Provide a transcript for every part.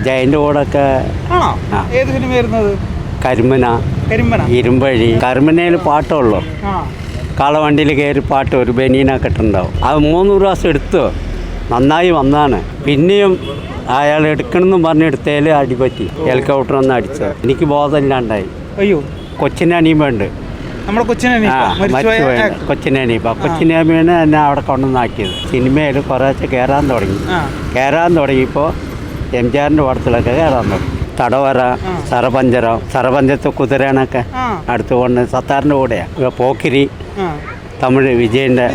ജയൻ്റെ കൂടെയൊക്കെ. ആണോ? ഏത് സിനിമയായിരുന്നു അത്? കരിമ്പന, ഇരുമ്പഴി. കരിമ്പനയിൽ പാട്ടുള്ളൂ. കാളവണ്ടിയിൽ കയറി പാട്ട് ഒരു ബനീനൊക്കെ ഇട്ടുണ്ടാവും. അത് 3 പ്രാവശ്യം എടുത്തു, നന്നായി വന്നാണ്. പിന്നെയും അയാൾ എടുക്കണമെന്നും പറഞ്ഞെടുത്തേൽ അടിപറ്റി. ഹെലികോപ്റ്റർ ഒന്ന് അടിച്ചത്. എനിക്ക് ബോധമില്ലാണ്ടായി. അയ്യോ, കൊച്ചിനീമയുണ്ട്, കൊച്ചിനീമ. കൊച്ചിനീമയാണ് എന്നെ അവിടെ കൊണ്ടുവന്നാക്കിയത്. സിനിമയിൽ കുറേശ്ശെ കയറാൻ തുടങ്ങിയപ്പോൾ എംജിആറിൻ്റെ പടത്തിലൊക്കെ കയറാൻ തുടങ്ങി. തടവറ, സറപഞ്ചരത്തെ കുതിരേണൊക്കെ അടുത്തുകൊണ്ട് സത്താറിൻ്റെ കൂടെയാണ്. പോക്കിരി, തമിഴ് വിജയൻ്റെ.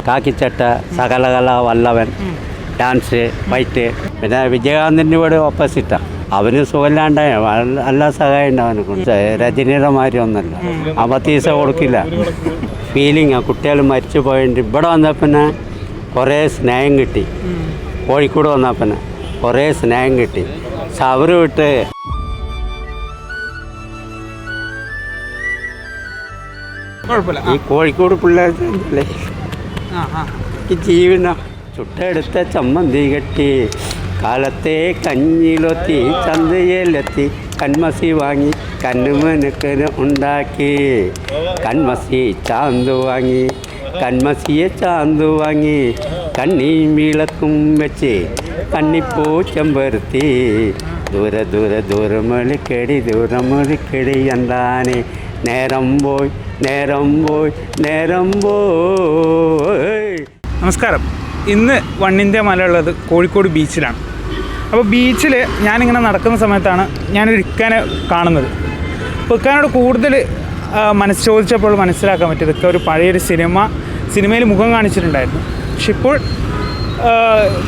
കാക്കിച്ചട്ട, സകലകല വല്ലവൻ, ഡാൻസ്, ഫൈറ്റ്. പിന്നെ വിജയകാന്തിൻ്റെ കൂടെ ഓപ്പോസിറ്റാണ്. അവന് സുഖമില്ലാണ്ടായ എല്ലാ സഹായം ഉണ്ട് അവനെ. രജനീയുടെ മാതിരി ഒന്നല്ല, അപത്തീസ കൊടുക്കില്ല. ഫീലിംഗാണ്. കുട്ടികൾ മരിച്ചു പോയിട്ട് ഇവിടെ വന്നപ്പിന്നെ കുറേ സ്നേഹം കിട്ടി. കോഴിക്കോട് വന്നപ്പിന്നെ കുറേ സ്നേഹം കിട്ടി. സവറ് വിട്ട് ഈ കോഴിക്കോട് പിള്ളേർ ജീവന ചുട്ടെടുത്ത ചമ്മന്തി കെട്ടി, കാലത്തെ കഞ്ഞിലൊത്തി ചന്തയിലെത്തി, കൺമസി വാങ്ങി കണ്ണുമനുക്കന് ഉണ്ടാക്കി, കൺമസി ചാന്ത് വാങ്ങി, കൺമസിയെ ചാന്ത് വാങ്ങി, കണ്ണീം വിളക്കും വെച്ച് കണ്ണിപ്പൂ ചെമ്പരുത്തി, ദൂരെ ദൂരെ ദൂരമൊളിക്കടി ദൂരമൊളിക്കടി എന്താനെ, നേരം പോയി നേരം പോയി നേരം പോയി. നമസ്കാരം. ഇന്ന് വണ്ണിൻ്റെ മല ഉള്ളത് കോഴിക്കോട് ബീച്ചിലാണ്. അപ്പോൾ ബീച്ചിൽ ഞാനിങ്ങനെ നടക്കുന്ന സമയത്താണ് ഞാനൊരു ഇക്കാനെ കാണുന്നത്. അപ്പോൾ ഇക്കാനോട് കൂടുതൽ ചോദിച്ചപ്പോൾ മനസ്സിലാക്കാൻ പറ്റിയത് ഇക്ക ഒരു പഴയൊരു സിനിമയിൽ മുഖം കാണിച്ചിട്ടുണ്ടായിരുന്നു. പക്ഷെ ഇപ്പോൾ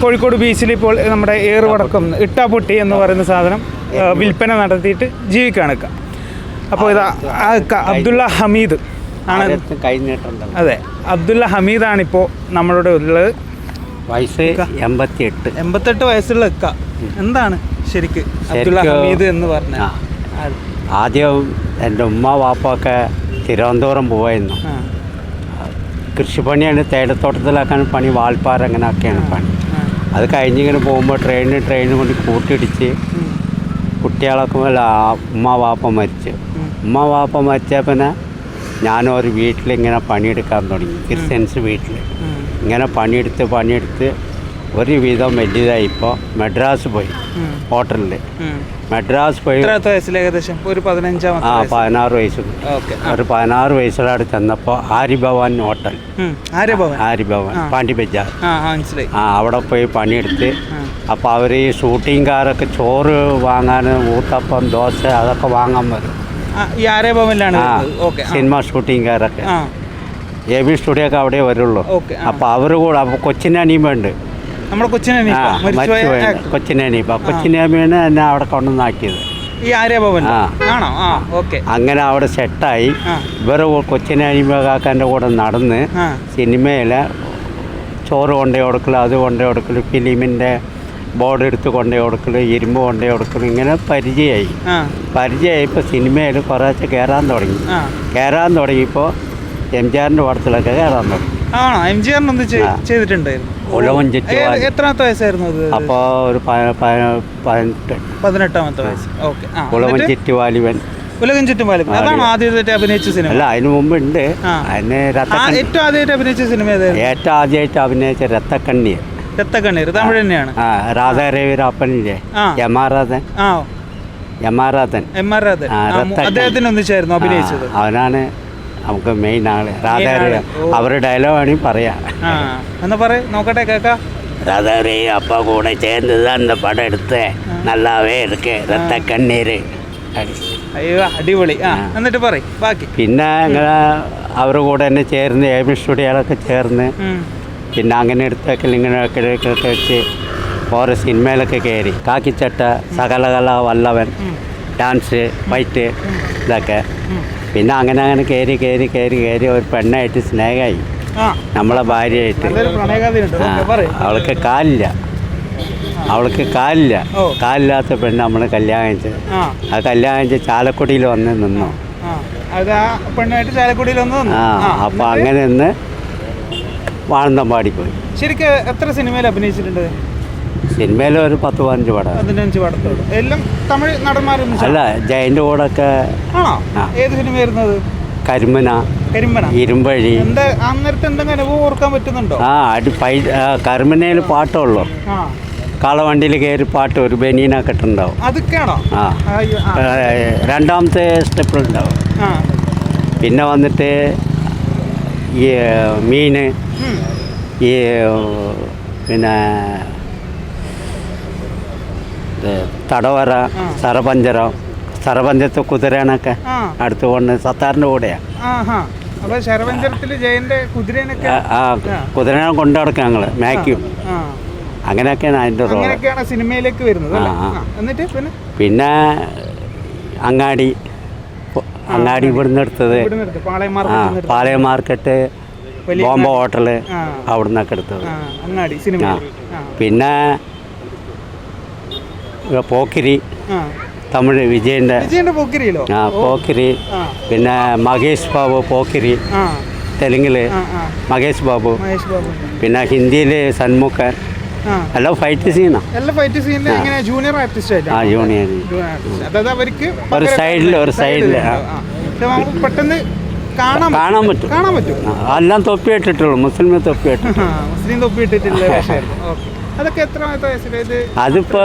കോഴിക്കോട് ബീച്ചിൽ ഇപ്പോൾ നമ്മുടെ ഏറുവടക്കം ഇട്ടാപ്പൊട്ടി എന്ന് പറയുന്ന സാധനം വിൽപ്പന നടത്തിയിട്ട് ജീവിക്കുകയാണ് ഇക്ക. അപ്പോൾ ഇതാ അബ്ദുള്ള ഹമീദ് ആണ്. അതെ, അബ്ദുള്ള ഹമീദാണിപ്പോൾ നമ്മളുടെ ഉള്ളത്. വയസ്സ് 88 വയസ്സുള്ള ഇക്ക. എന്താണ് ശരിക്ക് അബ്ദുള്ള ഹമീദ് എന്ന് പറഞ്ഞാൽ? ആദ്യം എൻ്റെ ഉമ്മ വാപ്പൊക്കെ തിരുവനന്തപുരം പോവായിരുന്നു. കൃഷിപ്പണിയാണ്, തേയിലത്തോട്ടത്തിലാക്കാൻ പണി, വാൾപ്പാറ അങ്ങനെയൊക്കെയാണ് പണി. അത് കഴിഞ്ഞിങ്ങനെ പോകുമ്പോൾ ട്രെയിൻ കൊണ്ട് കൂട്ടിയിടിച്ച് കുട്ടികളൊക്കെ ഉമ്മ വാപ്പ മരിച്ചു. ഉമ്മ വാപ്പ മരിച്ചാൽ പിന്നെ ഞാനൊരു വീട്ടിലിങ്ങനെ പണിയെടുക്കാൻ തുടങ്ങി. ക്രിസ്ത്യൻസ് വീട്ടിൽ ഇങ്ങനെ പണിയെടുത്ത് ഒരുവിധം വലിയതായി. ഇപ്പോൾ മദ്രാസ് പോയി, ഹോട്ടലിൽ മദ്രാസ് പോയി. ഏകദേശം ഒരു 16 വയസ്സ്. ഒരു 16 വയസ്സിലാണ് ചെന്നപ്പോൾ ആര്യഭവൻ ഹോട്ടൽ, ആര്യഭവൻ പാണ്ടി ബജാർ, അവിടെ പോയി പണിയെടുത്ത്. അപ്പോൾ അവർ ഈ ഷൂട്ടിംഗുകാരൊക്കെ ചോറ് വാങ്ങാൻ, ഊത്തപ്പം, ദോശ അതൊക്കെ വാങ്ങാൻ വരും. സിനിമ ഷൂട്ടിംഗുകാരൊക്കെ AB സ്റ്റുഡിയോ ഒക്കെ അവിടെ വരുള്ളൂ. അപ്പോൾ അവർ കൂടെ, അപ്പോൾ കൊച്ചിനീമയുണ്ട്, കൊച്ചിനീമയാണ് എന്നെ അവിടെ കൊണ്ടുവന്നാക്കിയത്. അങ്ങനെ അവിടെ സെറ്റായി. ഇവർ കൊച്ചിനീമകാക്കാൻ്റെ കൂടെ നടന്ന് സിനിമയിലെ ചോറ് കൊണ്ടേ കൊടുക്കൽ, അത് കൊണ്ടേ കൊടുക്കൽ, ഫിലിമിൻ്റെ ബോർഡ് എടുത്ത് കൊണ്ടേ കൊടുക്കൽ, ഇരുമ്പ് കൊണ്ടേ കൊടുക്കൽ, ഇങ്ങനെ പരിചയമായിപ്പോൾ സിനിമയിൽ കുറേശ്ശെ കയറാൻ തുടങ്ങിയപ്പോൾ എംജിആറിൻ്റെ പടത്തിലൊക്കെ കയറാൻ തുടങ്ങി. ഉലവൻ ചുറ്റുവാലി. എത്രാമത്തെ വയസ്സായിരുന്നു അത്? അപ്പോൾ ഒരു 18ാമത്തെ വയസ്സ്. ഉലവൻ ചുറ്റുവാലിവൻ. ഉലകൻ ചുറ്റുപാലും അതാണ് ആദ്യമായിട്ട് അഭിനയിച്ച സിനിമ. അല്ല, അതിന് മുമ്പുണ്ട്. ഏറ്റവും ആദ്യമായിട്ട് അഭിനയിച്ച സിനിമ ഏതായിരുന്നു? ഏറ്റവും ആദ്യമായിട്ട് അഭിനയിച്ച രത്തക്കണ്ണീർ. തമിഴ് തന്നെയാണ്. രാധാരവിരാപ്പനില്ലേ, യമാരാധൻ. അദ്ദേഹത്തിന് ഒന്നിച്ചായിരുന്നു അഭിനയിച്ചത്. അവനാണ് നമുക്ക് മെയിൻ ആള്. രാധാരവി അവരുടെ ഡയലോഗ് വേണമെങ്കിൽ പറയാം. എന്നാ പറയാ, നോക്കട്ടെ കേൾക്കാം. ராதாரி அப்பா கூட சேர்ந்து தான் இந்த படம் எடுத்தேன், நல்லாவே இருக்கு, ரத்த கண்ணீர். അയ്യോ, അടിപൊളി. എന്നിട്ട് പറയും ബാക്കി. പിന്നെ അങ്ങനെ അവരുടെ കൂടെ തന്നെ ചേർന്ന് AB സ്റ്റുഡിയോകളൊക്കെ ചേർന്ന് പിന്നെ അങ്ങനെ എടുത്തൊക്കെ ഇങ്ങനെയൊക്കെ വെച്ച് ഓരോ സിനിമയിലൊക്കെ കയറി. കാക്കിച്ചട്ട, സകലകല വല്ലവൻ, ഡാൻസ്, ഫൈറ്റ് ഇതൊക്കെ. പിന്നെ അങ്ങനെ കയറി ഒരു പെണ്ണായിട്ട് സ്നേഹമായി, നമ്മളെ ഭാര്യയായിട്ട്. അവൾക്ക് കാലില്ലാത്ത പെണ്ണ് നമ്മൾ കല്യാണം കഴിച്ചത്. ആ കല്യാണം കഴിച്ച് ചാലക്കുടിയിൽ വന്ന് നിന്നു. അപ്പോൾ അങ്ങനെ നിന്ന് വാഴന്തമ്പാടി പോയി. ശരിക്കും എത്ര സിനിമയിൽ അഭിനയിച്ചിട്ടുണ്ട്? സിനിമയിൽ ഒരു 10-15 പടം. 15 പടത്തോട് എല്ലാം തമിഴ് നടന്മാരൊന്നും അല്ല, ജയൻ്റെ കൂടെയൊക്കെ. ആണോ? ഏത് സിനിമ വരുന്നത്? കരിമ്പന, ഇരുമ്പഴി. എന്താ അന്നേരത്തെ എന്തെങ്കിലും അനുഭവം ഓർക്കാൻ പറ്റുന്നുണ്ടോ? കരിമ്പനയിൽ പാട്ടുള്ളൂ. കാളവണ്ടിയിൽ കയറി പാട്ട് ഒരു ബനീനൊക്കെ ഇട്ടുണ്ടാവും. അതൊക്കെയാണോ? ആ, രണ്ടാമത്തെ സ്റ്റെപ്പിലുണ്ടാവും. പിന്നെ വന്നിട്ട് ഈ മീന്, ഈ പിന്നെ തടവറ, സർപഞ്ചത്തെ കുതിരേനൊക്കെ അടുത്ത് കൊണ്ട് സത്താറിൻ്റെ കൂടെയാണ്. കുതിരനെ കൊണ്ടു നടക്കുക ഞങ്ങൾ മേയ്ക്കും. അങ്ങനെയൊക്കെയാണ് അതിൻ്റെ റോൾ. സിനിമയിലേക്ക് വരുന്നത്. പിന്നെ അങ്ങാടി ഇവിടുന്ന് എടുത്തത്, പാളയം മാർക്കറ്റ്, ബോംബെ ഹോട്ടല് അവിടെ നിന്നൊക്കെ എടുത്തത്. പിന്നെ പോക്കിരി, തമിഴ് വിജയൻ്റെ പോക്കിരി. പിന്നെ മഹേഷ് ബാബു പോക്കിരി, തെലുങ്കില് മഹേഷ് ബാബു. പിന്നെ ഹിന്ദിയിൽ സന്മുഖൻ. എല്ലാം ഫൈറ്റ് സീനാ. Junior artist. ഒരു സൈഡിൽ പെട്ടെന്ന് കാണാൻ പറ്റും. എല്ലാം തൊപ്പിയിട്ടിട്ടുള്ളൂ. മുസ്ലിം തൊപ്പിയിട്ടിട്ടില്ല. അതൊക്കെ എത്ര വയസ്സിലേത്? അതിപ്പോ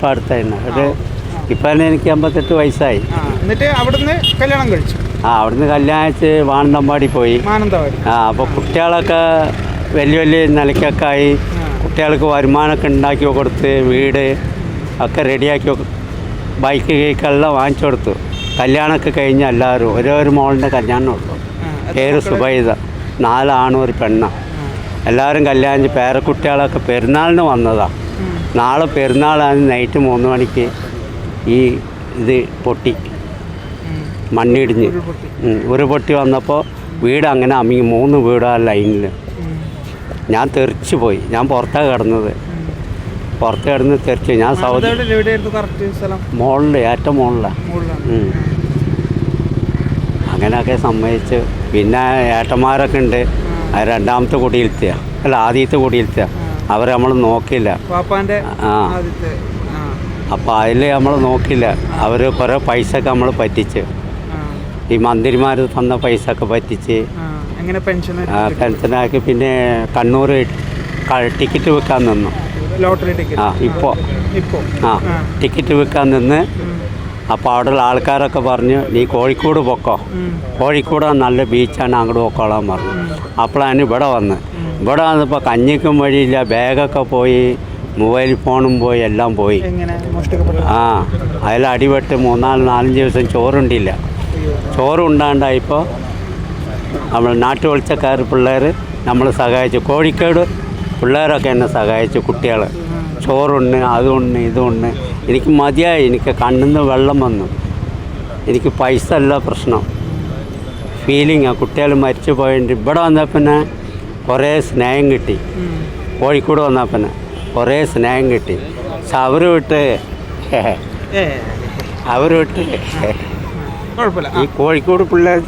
അടുത്തായിരുന്നു. ഇപ്പൊ എനിക്ക് 58 വയസ്സായി. എന്നിട്ട് അവിടുന്ന് കല്യാണം കഴിച്ചു. അവിടുന്ന് കല്യാണം കഴിച്ച് മാനന്തവാടി പോയി. അപ്പോൾ കുട്ടികളൊക്കെ വലിയ നിലയ്ക്കൊക്കെ ആയി. കുട്ടികൾക്ക് വരുമാനമൊക്കെ ഉണ്ടാക്കി കൊടുത്ത് വീട് ഒക്കെ റെഡിയാക്കി, ബൈക്ക് കേക്കെല്ലാം വാങ്ങിച്ചു കൊടുത്തു. കല്യാണമൊക്കെ കഴിഞ്ഞ് എല്ലാവരും ഒരു മോളിൻ്റെ കല്യാണം ഉള്ളു. പേര് സുബൈദ. 4 ആണും ഒരു പെണ്ണാണ്. എല്ലാവരും കല്യാണം. പേരക്കുട്ടികളൊക്കെ പെരുന്നാളിന് വന്നതാണ്. നാളെ പെരുന്നാളാണ്. നൈറ്റ് 3 മണിക്ക് ഇത് പൊട്ടി, മണ്ണിടിഞ്ഞ് ഉരുപൊട്ടി വന്നപ്പോൾ വീട് അങ്ങനെ അമ്മിങ്ങി. 3 വീടാ ലൈനിൽ. ഞാൻ തെറിച്ച് പോയി. ഞാൻ പുറത്താണ് കിടന്നത്. പുറത്ത് കിടന്ന് തെറിച്ച്. ഞാൻ സൗദി മുകളിൽ, ഏറ്റവും മുകളിലാണ്. അങ്ങനെയൊക്കെ സമ്മതിച്ച്. പിന്നെ ഏട്ടന്മാരൊക്കെ ഉണ്ട്. അത് രണ്ടാമത്തെ കുടിയിലെത്തിയ, അല്ല ആദ്യത്തെ കുടിയിലെത്തിയ. അവർ നമ്മൾ നോക്കില്ല. അപ്പോൾ അതിൽ നമ്മൾ നോക്കില്ല. അവർ കുറേ പൈസയൊക്കെ നമ്മൾ പറ്റിച്ച്. ഈ മന്ത്രിമാർ തന്ന പൈസയൊക്കെ പറ്റിച്ച് പെൻഷനാക്കി. പിന്നെ കണ്ണൂർ ടിക്കറ്റ് വെക്കാൻ നിന്നു. ഇപ്പോൾ ടിക്കറ്റ് വെക്കാൻ നിന്ന്. അപ്പോൾ അവിടെയുള്ള ആൾക്കാരൊക്കെ പറഞ്ഞു, നീ കോഴിക്കോട് പൊക്കോ, കോഴിക്കോട് നല്ല ബീച്ചാണ്, അങ്ങോട്ട് പൊക്കോളാൻ പറഞ്ഞു. അപ്പോഴാണ് ഇവിടെ വന്നപ്പോൾ കഞ്ഞിക്കും വഴിയില്ല. ബാഗൊക്കെ പോയി, മൊബൈൽ ഫോണും പോയി, എല്ലാം പോയി. അതിൽ അടിപെട്ട് 3-4 ദിവസം ചോറുണ്ടില്ല. ചോറുണ്ടാണ്ടായപ്പോൾ നമ്മൾ നാട്ടുവെളിച്ചക്കാർ പിള്ളേർ നമ്മൾ സഹായിച്ചു. കോഴിക്കോട് പിള്ളേരൊക്കെ എന്നെ സഹായിച്ചു. കുട്ടികൾ ചോറുണ്ട്, അതുണ്ട്, ഇതുണ്ട്. എനിക്ക് മതിയായി. എനിക്ക് കണ്ണിന്ന് വെള്ളം വന്നു. എനിക്ക് പൈസ അല്ല പ്രശ്നം, ഫീലിംഗാണ്. കുട്ടികൾ മരിച്ചു പോയിട്ട് ഇവിടെ വന്നാൽ പിന്നെ കുറേ സ്നേഹം കിട്ടി. കോഴിക്കോട് വന്നാൽ പിന്നെ കുറേ സ്നേഹം കിട്ടി. പക്ഷെ അവർ വിട്ട് ഈ കോഴിക്കോട് പിള്ളേർ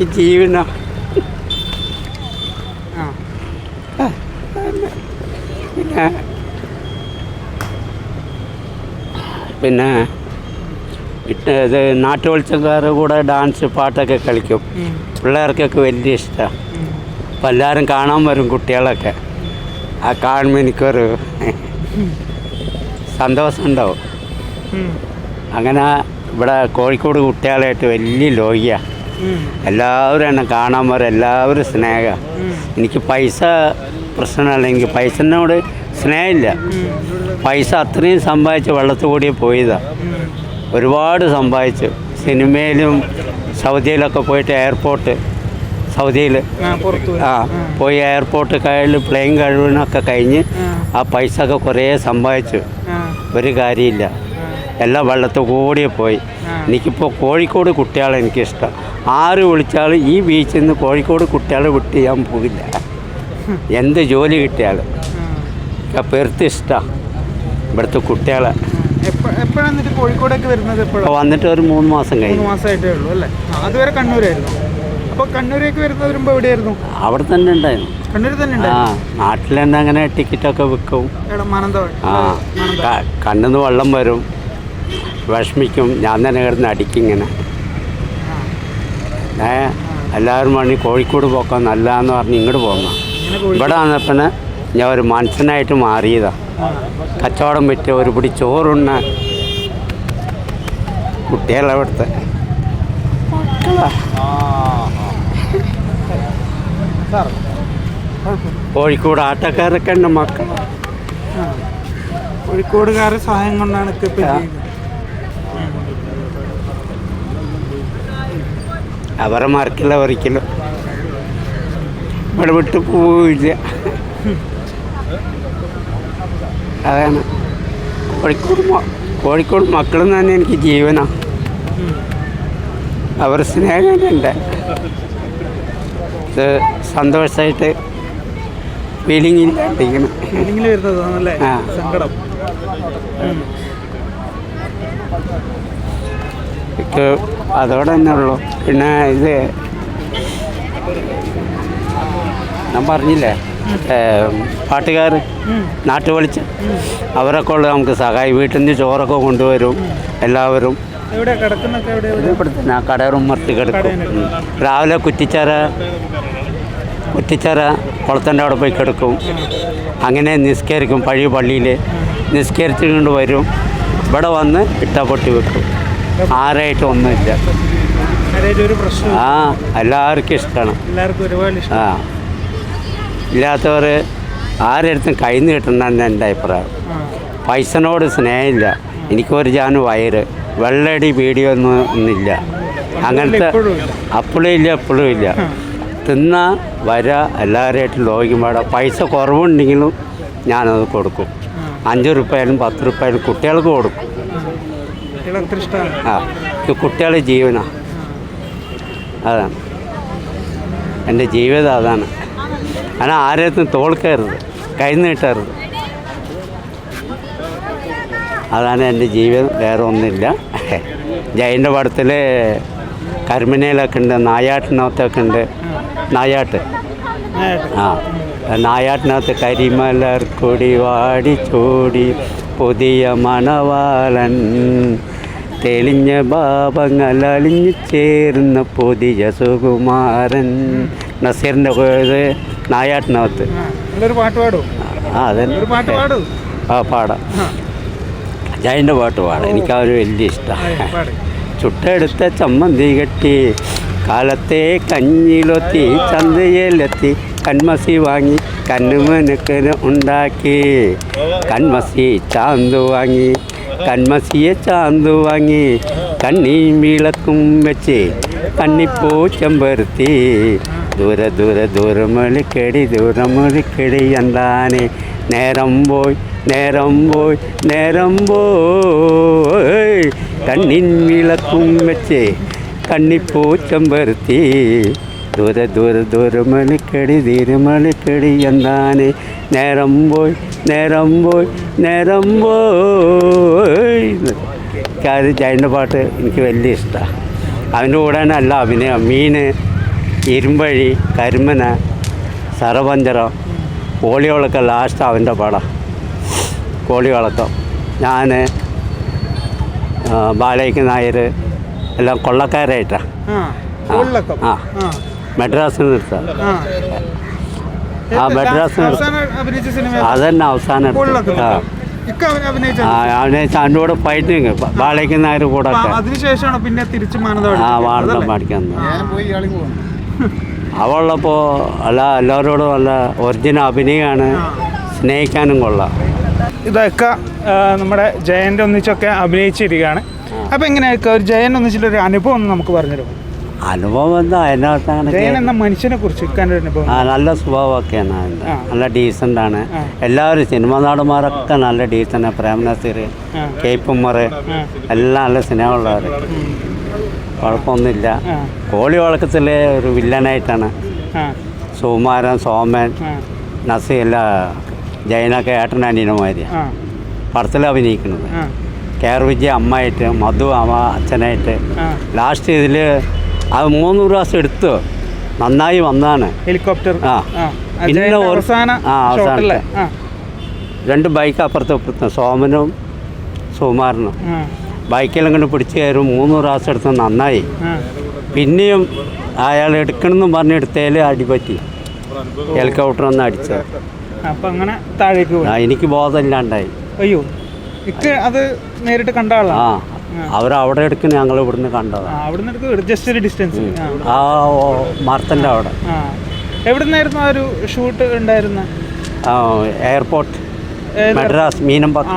ഈ ജീവന പിന്നെ ഇത് നാട്ടുവെളിച്ചക്കാരുടെ കൂടെ ഡാൻസ് പാട്ടൊക്കെ കളിക്കും. പിള്ളേർക്കൊക്കെ വലിയ ഇഷ്ടമാണ്. അപ്പോൾ എല്ലാവരും കാണാൻ വരും കുട്ടികളൊക്കെ. ആ കാണുമ്പോൾ എനിക്കൊരു സന്തോഷം ഉണ്ടാവും. അങ്ങനെ ഇവിടെ കോഴിക്കോട് കുട്ടികളായിട്ട് വലിയ ലോഹിയാണ്. എല്ലാവരും എന്നെ കാണാൻ വരും. എല്ലാവരും സ്നേഹമാണ്. എനിക്ക് പൈസ പ്രശ്നമല്ല. എനിക്ക് പൈസനോട് സ്നേഹമില്ല. പൈസ അത്രയും സമ്പാദിച്ച് വെള്ളത്തിൽ കൂടി പോയതാണ്. ഒരുപാട് സമ്പാദിച്ചു. സിനിമയിലും സൗദിയിലൊക്കെ പോയിട്ട് എയർപോർട്ട്, സൗദിയിൽ പോയി എയർപോർട്ട് പ്ലെയിൻ കഴിവിനൊക്കെ കഴിഞ്ഞ് ആ പൈസ ഒക്കെ കുറേ സമ്പാദിച്ചു. ഒരു കാര്യമില്ല. എല്ലാം വെള്ളത്തിൽ കൂടി പോയി. എനിക്കിപ്പോൾ കോഴിക്കോട് കുട്ടികളെ എനിക്കിഷ്ടം. ആര് വിളിച്ചാലും ഈ ബീച്ചിൽ നിന്ന് കോഴിക്കോട് കുട്ടികളെ വിട്ട് ഞാൻ പോകില്ല. എന്ത് ജോലി കിട്ടിയാലും പെരുത്ത് ഇഷ്ടമാണ് ഇവിടുത്തെ കുട്ടികളെ. കോഴിക്കോടേക്ക് വരുന്നത് വന്നിട്ട് ഒരു 3 മാസം കഴിഞ്ഞു. 3 മാസമായിട്ടേ ഉള്ളൂ അല്ലേ? അതുവരെ കണ്ണൂരായിരുന്നു. അപ്പോൾ കണ്ണൂരേക്ക് വരുന്നത് വരുമ്പോൾ എവിടെയായിരുന്നു? അവിടെ തന്നെ ഉണ്ടായിരുന്നു. കണ്ണൂർ തന്നെ ആ നാട്ടിൽ തന്നെ അങ്ങനെ ടിക്കറ്റൊക്കെ വിൽക്കും. ആ കണ്ണിന്ന് വെള്ളം വരും, വിഷമിക്കും. ഞാൻ തന്നെ കിടന്ന് അടിക്കും ഇങ്ങനെ. എല്ലാവരും പറഞ്ഞ് കോഴിക്കോട് പോക്കാൻ നല്ലതെന്ന് പറഞ്ഞ് ഇങ്ങോട്ട് പോകുന്ന. ഇവിടെ വന്നപ്പോൾ ഞാൻ ഒരു മനുഷ്യനായിട്ട് മാറിയതാണ്. കച്ചവടം പറ്റുക, ഒരു പിടി ചോറുണ്ണ കുട്ടികളവിടുത്തെ കോഴിക്കോട് ആട്ടക്കാരൊക്കെ ഉണ്ട് മക്കൾ. കോഴിക്കോടുകാരുടെ സഹായം കൊണ്ടാണ് അവരെ മറക്കില്ല ഒരിക്കലും. ഇവിടെ വിട്ട് പോവില്ല. അതാണ് കോഴിക്കോട് മക്കളും തന്നെ എനിക്ക് ജീവനാണ്. അവർ സ്നേഹമുണ്ട്. ഇത് സന്തോഷമായിട്ട് ഫീലിംഗ് വരുന്നത് സങ്കടം. അതോടെ തന്നെ ഉള്ളു. പിന്നെ ഇത് ഞാൻ പറഞ്ഞില്ലേ, പാട്ടുകാർ നാട്ടു വിളിച്ച് അവരൊക്കെ ഉള്ളത് നമുക്ക് സഹായി. വീട്ടിൽ നിന്ന് ചോറൊക്കെ കൊണ്ടുവരും എല്ലാവരും. ഇവിടുത്തെ കടയറും മറത്ത് കിടക്കും. രാവിലെ കുറ്റിച്ചാര കുളത്തിൻ്റെ അവിടെ പോയി കിടക്കും. അങ്ങനെ നിസ്കരിക്കും. പഴയ പള്ളിയിൽ നിസ്കരിച്ചുകൊണ്ട് വരും. ഇവിടെ വന്ന് ഇട്ടപ്പൊട്ടി വെക്കും. ആരായിട്ട് ഒന്നുമില്ല. ആ എല്ലാവർക്കും ഇഷ്ടമാണ്. ആ ഇല്ലാത്തവർ ആരെടുത്തും കയ്യിൽ നിന്ന് കിട്ടണമെന്ന് എൻ്റെ അഭിപ്രായം. പൈസനോട് സ്നേഹമില്ല. എനിക്കൊരു ജാനും വയറ് വെള്ളടി വീഡിയോ ഒന്നുമില്ല. അങ്ങനത്തെ അപ്പോഴും ഇല്ല എപ്പോഴും ഇല്ല. തിന്നാ വരാ എല്ലാവരുമായിട്ട് ലോകം വേണം. പൈസ കുറവുണ്ടെങ്കിലും ഞാനത് കൊടുക്കും. 5 രൂപയായാലും 10 രൂപയായാലും കുട്ടികൾക്ക് കൊടുക്കും. ആ കുട്ടികളുടെ ജീവനാണ്. അതാണ് എൻ്റെ ജീവിതം. അതാണ്. അങ്ങനെ ആരെയും തോൽക്കരുത്, കൈ നീട്ടരുത്. അതാണ് എൻ്റെ ജീവിതം. വേറെ ഒന്നുമില്ല. ജയൻ്റെ പടത്തിൽ കരിമനയിലൊക്കെ ഉണ്ട്, നായാട്ടിനകത്തൊക്കെ ഉണ്ട്. നായാട്ട് നായാട്ടിനകത്ത് കരിമലർ കൊടി വാടി ചോടി പുതിയ മണവാളൻ തെളിഞ്ഞ ഭാവങ്ങൾ അലിഞ്ഞു ചേർന്ന പുതിയ സുകുമാരൻ. നസീറിൻ്റെ ഇത് നായാട്ടിനകത്ത് അതന്നെ. ആ പാടാം. ജയൻ്റെ പാട്ട് പാടാം. എനിക്കവർ വലിയ ഇഷ്ടമാണ്. ചുട്ടെടുത്ത ചമ്മന്തി കെട്ടി കാലത്തെ കഞ്ഞിലൊത്തി ചന്തയിലെത്തി കൺമസി വാങ്ങി കണ്ണുമനക്കന് ഉണ്ടാക്കി. കൺമസി ചാന്തു വാങ്ങി കൺമസിയെ ചാന്തു വാങ്ങി കണ്ണീം വിളക്കും വെച്ച് കണ്ണിപ്പൂ ചെമ്പരുത്തി ദൂരമൊളിക്കടി എന്താനെ നേരം പോയി കണ്ണിൻ വിളക്കും വെച്ച് കണ്ണിപ്പൂ ചെമ്പരുത്തി ദൂരമൊളിക്കടി എന്താനെ നേരം പോയി അത് ജയൻ്റെ പാട്ട് എനിക്ക് വലിയ ഇഷ്ടമാണ്. അവൻ്റെ കൂടെ തന്നെ അല്ല അഭിനയം. മീൻ, ഇരുമ്പഴി, കരിമന, സറപഞ്ചരം, കോളിയോളക്കം. ലാസ്റ്റ് അവൻ്റെ പടം കോളിയോളക്കം. ഞാൻ ബാലയ്ക്ക് നായർ എല്ലാം കൊള്ളക്കാരായിട്ടാണ്. ആ മെഡ്രാസിൽ നിർത്താം. ആ മെഡ്രാസിൽ അതന്നെ അവസാനം. അഭിനയിച്ച അവൻ്റെ കൂടെ ഫൈറ്റിങ് ബാലയ്ക്ക് നായർ കൂടെ വാർത്ത പഠിക്കാൻ അവളുള്ളപ്പോൾ എല്ലാവരോടും നല്ല ഒറിജിനൽ അഭിനയമാണ്. സ്നേഹിക്കാനും കൊള്ളാം. ഇതൊക്കെ നമ്മുടെ ജയൻ്റെ ഒന്നിച്ചൊക്കെ അഭിനയിച്ചിരിക്കുകയാണ്. അപ്പോൾ എങ്ങനെയൊക്കെ ഒരു ജയൻ ഒന്നിച്ചിട്ടൊരു അനുഭവം ഒന്ന് നമുക്ക് പറഞ്ഞുതരും. അനുഭവം എന്താ അതിനകത്താണ്. ജയൻ എന്ന മനുഷ്യനെ കുറിച്ച് അനുഭവം. നല്ല സ്വഭാവമൊക്കെയാണ്. നല്ല ഡീസൻ്റാണ്. എല്ലാവരും സിനിമാ നടന്മാരൊക്കെ നല്ല ഡീസൻ്റ്. പ്രേംനസീർ, കേപ്പുമ്മർ എല്ലാം നല്ല സ്നേഹമുള്ളവർ. കുഴപ്പമൊന്നുമില്ല. കോളി വളക്കത്തിലെ ഒരു വില്ലനായിട്ടാണ് സുകുമാരൻ, സോമൻ, നസീർ എല്ലാം ജയനൊക്കെ ഏട്ടൻ്റെ അനിയനുമാതിരിയാണ് പടത്തിൽ അഭിനയിക്കുന്നത്. കെയർ വിജയ അമ്മയായിട്ട്, മധു അച്ഛനായിട്ട്. ലാസ്റ്റ് ഇതിൽ അത് 3 പ്രാവശ്യം എടുത്തു. നന്നായി വന്നതാണ്. ഹെലികോപ്റ്റർ. പിന്നെ അവസാന അവസാനത്തെ ആ 2 ബൈക്ക് അപ്പുറത്തും ഇപ്പുറത്തും സോമനും സുകുമാരനും ആ ബൈക്കെല്ലാം കൊണ്ട് പിടിച്ച് കയറും 3 പ്രാവശ്യം എടുത്ത് നന്നായി. ആ പിന്നെയും അയാൾ എടുക്കണമെന്നും പറഞ്ഞ് എടുത്തതിൽ അടിപറ്റി ഹെലികോപ്റ്റർ ഒന്ന് അടിച്ചത്. അപ്പം അങ്ങനെ താഴേക്ക് പോയി. എനിക്ക് ബോധമില്ലാണ്ടായി. അയ്യോ ഇക്ക് അത് നേരിട്ട് കണ്ട ആളാണ്. അവരവിടെ എടുക്കുന്ന ഞങ്ങൾ ഇവിടുന്ന് കണ്ടതാണ്. അവിടുന്ന് എടുത്ത് ജസ്റ്റ് ഒരു ഡിസ്റ്റൻസ് ആ മരത്തിൻ്റെ അവിടെ. എവിടുന്നായിരുന്നു ആ ഒരു ഷൂട്ട് ഉണ്ടായിരുന്ന? എയർപോർട്ട് മദ്രാസ് മീനമ്പാക്കം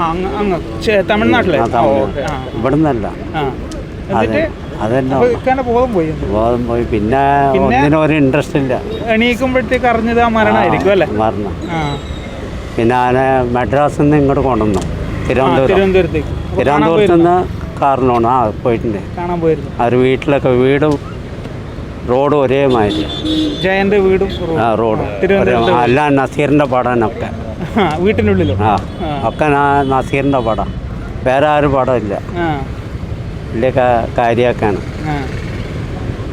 തമിഴ്നാട്ടിലെ. ഇവിടുന്നല്ല. അതെന്നെ ബോധം പോയി. ബോധം പോയി. പിന്നെ ഒന്നിനൊരു ഇൻട്രസ്റ്റ് ഇല്ല. എണീക്കുമ്പോഴത്തേക്ക് അറിഞ്ഞത് ആ മരണമായിരിക്കും അല്ലേ? മരണം. പിന്നെ ആനെ മദ്രാസിൽ നിന്ന് ഇങ്ങോട്ട് കൊണ്ടുവന്നു തിരുവനന്തപുരത്തേക്ക്. തിരുവനന്തപുരത്ത് നിന്ന് കാറിനോണ് പോയിട്ടുണ്ട്. കാണാൻ പോയിരുന്നു. അവർ വീട്ടിലൊക്കെ വീടും റോഡും ഒരേ മാതിരി. ജയന്റെ വീടും റോഡ് അല്ല നസീറിൻ്റെ പടനൊക്കെ വീട്ടിനുള്ളിലും ഒക്കെ നസീറിൻ്റെ പടം. വേറെ ആരും പടമില്ല. വലിയ കാര്യമൊക്കെയാണ്.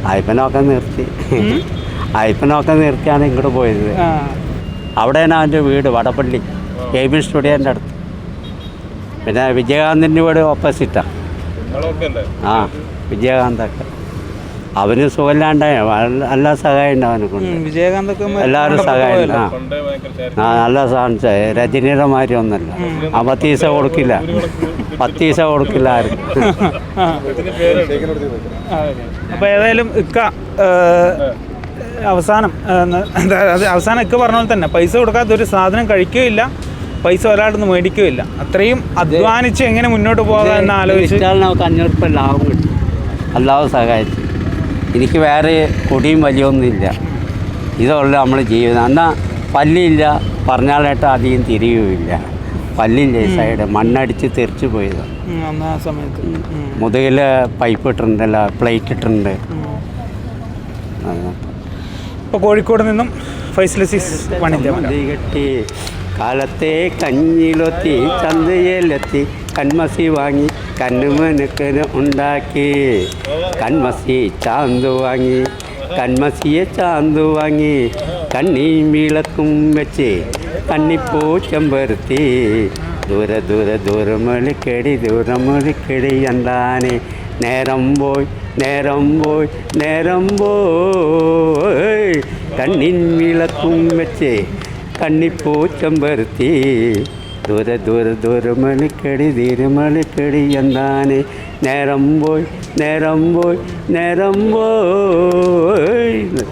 അയ്യപ്പനൊക്കെ നിർത്തിയാണ് ഇങ്ങോട്ട് പോയത്. അവിടെയാണ് അവൻ്റെ വീട് വടപ്പള്ളി KB സ്റ്റുഡിയോൻ്റെ അടുത്ത്. പിന്നെ വിജയകാന്തിൻ്റെ വീട് ഓപ്പോസിറ്റാണ്. വിജയകാന്തൊക്കെ അവന് സുഖമില്ലാണ്ടായ നല്ല സഹായം ഉണ്ട് അവനെ കൊണ്ട്. വിജയകാന്തൊക്കെ എല്ലാവരും സഹായം. നല്ല സാധിച്ച രജനീയുടെ മാതിരി ഒന്നല്ല. 10 പൈസ കൊടുക്കില്ല. 10 പൈസ കൊടുക്കില്ല ആർക്കും. അപ്പോൾ ഏതായാലും ഇക്ക അവസാനം ഇക്ക പറഞ്ഞ പോലെ തന്നെ പൈസ കൊടുക്കാത്ത ഒരു സാധനം കഴിക്കുകയില്ല, പൈസ ഒരാളിൽ നിന്ന് മേടിക്കുകയില്ല. അത്രയും അധ്വാനിച്ച് എങ്ങനെ മുന്നോട്ട് പോകാം എന്ന് ആലോചിച്ച് നമുക്ക് 500 രൂപ ലാഭം കിട്ടും. അല്ലാതെ സഹായിച്ചു. എനിക്ക് വേറെ കൊടിയും വലിയൊന്നുമില്ല. ഇതുള്ള നമ്മൾ ജീവിതം. എന്നാൽ പല്ലില്ല, പറഞ്ഞാലായിട്ട് അധികം തിരിയുമില്ല. പല്ലില്ല. ഈ സൈഡ് മണ്ണടിച്ച് തെറിച്ച് പോയത്. സമയത്ത് മുതുകിൽ പൈപ്പ് ഇട്ടിട്ടുണ്ടല്ലോ, പ്ലേറ്റ് ഇട്ടിട്ടുണ്ട്. ഇപ്പോൾ കോഴിക്കോട് നിന്നും ഫൈസൽ അസീസ് കെട്ടി കാലത്തെ കഞ്ഞിലൊത്തി ചന്തയിലെത്തി കൺമസി വാങ്ങി കണ്ണുമനുക്കന് ഉണ്ടാക്കി. കൺമസി ചാന്തു വാങ്ങി കൺമസിയെ ചാന്തു വാങ്ങി കണ്ണീം വിളക്കും വെച്ച് കണ്ണിപ്പൂ ചെമ്പരുത്തി ദൂരമൊളിക്കടി എന്താനെ നേരം പോയി കണ്ണിൻ വിളക്കും വെച്ച് കണ്ണിപ്പൂ ചെമ്പരുത്തി ദൂരമൊളിക്കടി എന്താനെ നേരം പോയി